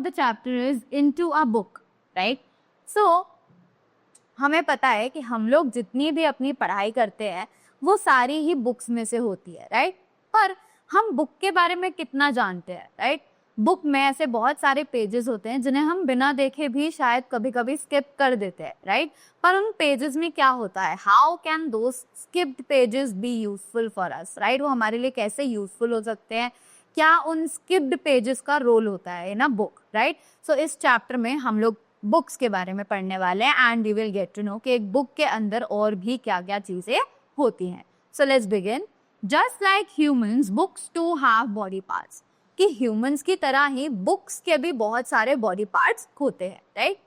The chapter is into a book, right? So हमें पता है कि हम लोग जितनी भी अपनी पढ़ाई करते हैं वो सारी ही बुक्स में से होती है, राइट? पर हम बुक के बारे में कितना जानते हैं, राइट? बुक में ऐसे बहुत सारे पेजेस होते हैं जिन्हें हम बिना देखे भी शायद कभी कभी स्किप कर देते हैं, राइट? पर उन पेजेस में क्या होता है, how can those skipped pages be useful for us, right? वो हमारे लिए कैसे यूजफुल हो सकते हैं, क्या उन स्किप्ड पेजेस का रोल होता है इन अ बुक, राइट? सो इस चैप्टर में हम लोग बुक्स के बारे में पढ़ने वाले हैं and we will get to know कि एक बुक के अंदर और भी क्या क्या चीजें होती हैं. So let's begin. Just like humans, books to have body parts. कि ह्यूमंस की तरह ही बुक्स के भी बहुत सारे बॉडी पार्ट्स होते हैं, right?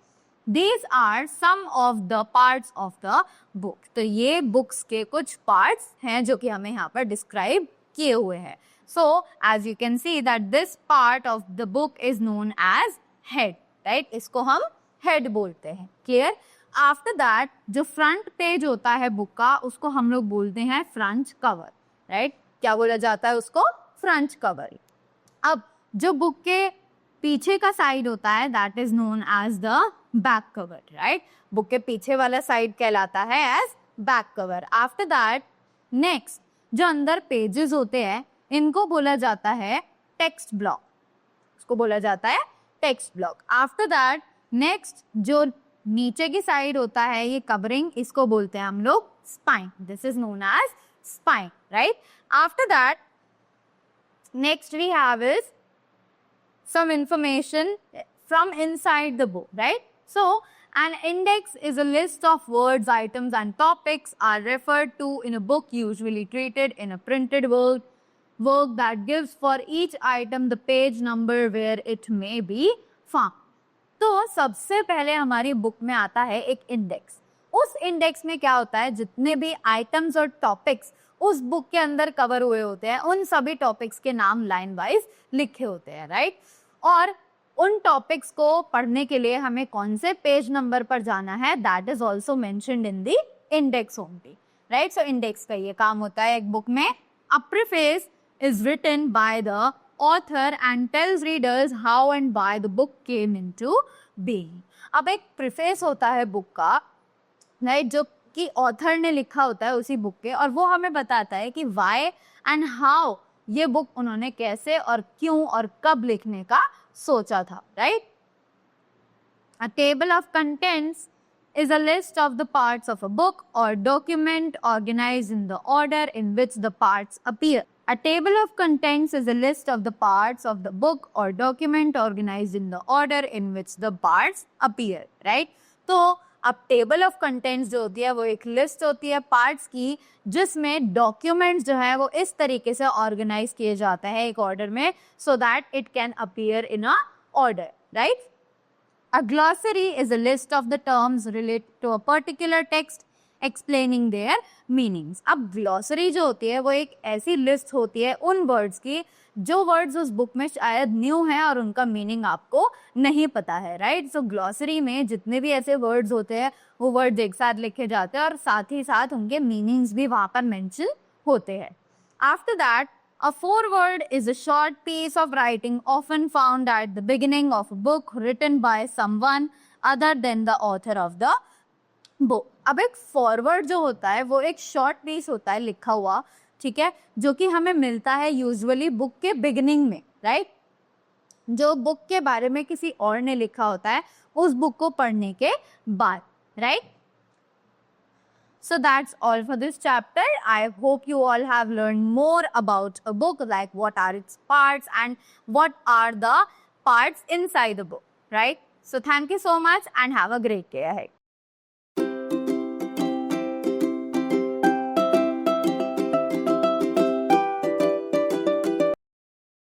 These are some of the parts of the book. तो ये बुक्स के कुछ पार्ट्स हैं जो कि हमें यहाँ पर डिस्क्राइब किए हुए हैं. So as you can see that this part of the book is known as head, right? इसको हम हेड बोलते हैं. क्लियर? आफ्टर दैट जो फ्रंट पेज होता है बुक का उसको हम लोग बोलते हैं फ्रंट कवर, राइट? क्या बोला जाता है उसको? Front cover. अब जो बुक के पीछे का साइड होता है that is known as the back cover, right? Book के पीछे वाला साइड कहलाता है as back cover. After that next जो अंदर पेजेस होते हैं इनको बोला जाता है टेक्स्ट ब्लॉक. उसको बोला जाता है text block. After that next जो नीचे की साइड होता है ये कवरिंग, इसको बोलते हैं हम लोग spine. This is known as spine, right? After that next we have is some information from inside the book, right? So an index is a list of words, items and topics are referred to in a book, usually treated in a printed work that gives for each item the page number where it may be found. तो सबसे पहले हमारी book में आता है एक index. उस index में क्या होता है, जितने भी आइटम्स और टॉपिक्स उस बुक के अंदर कवर हुए होते हैं उन सभी टॉपिक्स के नाम लाइन वाइज लिखे होते हैं, राइट? और उन टॉपिक्स को पढ़ने के लिए हमें कौन से पेज नंबर पर जाना है that is also mentioned in the index only, right? So index का ये काम होता है एक बुक में. A preface is written by the author and tells readers how and why the book came into being. अब एक प्रीफेस होता है बुक का, राइट, जो कि ऑथर ने लिखा होता है उसी बुक के, और वो हमें बताता है कि व्हाई एंड हाउ ये बुक उन्होंने कैसे और क्यों और कब लिखने का सोचा था, right? A table of contents is a list of the parts of a book or document organized in the order in which the parts appear. A table of contents is a list of the parts of the book or document organized in the order in which the parts appear, right? तो अब table of contents जो होती है वो एक list होती है parts की जिसमें डॉक्यूमेंट्स जो है वो इस तरीके से ऑर्गेनाइज किए जाते हैं एक ऑर्डर में so that it can appear in a order, right? A glossary is a list of the terms related to a particular text explaining their meanings. अब glossary जो होती है वो एक ऐसी लिस्ट होती है उन वर्ड्स की जो वर्ड्स उस बुक में शायद न्यू है और उनका मीनिंग आपको नहीं पता है, राइट? सो ग्लॉसरी में जितने भी ऐसे वर्ड्स होते हैं वो वर्ड्स एक साथ लिखे जाते हैं और साथ ही साथ उनके मीनिंग्स भी वहाँ पर मेंशन होते हैं. After that a foreword is a short piece of writing often found at the beginning of a book written by someone other than the author of the book. अब एक फॉरवर्ड जो होता है वो एक शॉर्ट पीस होता है लिखा हुआ, ठीक है, जो कि हमें मिलता है यूजुअली बुक के बिगिनिंग में, राइट? जो बुक के बारे में किसी और ने लिखा होता है उस बुक को पढ़ने के बाद, right? So that's all for this chapter. I hope you all have learned more about a book, like what are its parts and what are the parts inside the book, right? So thank you so much and have a great day ahead.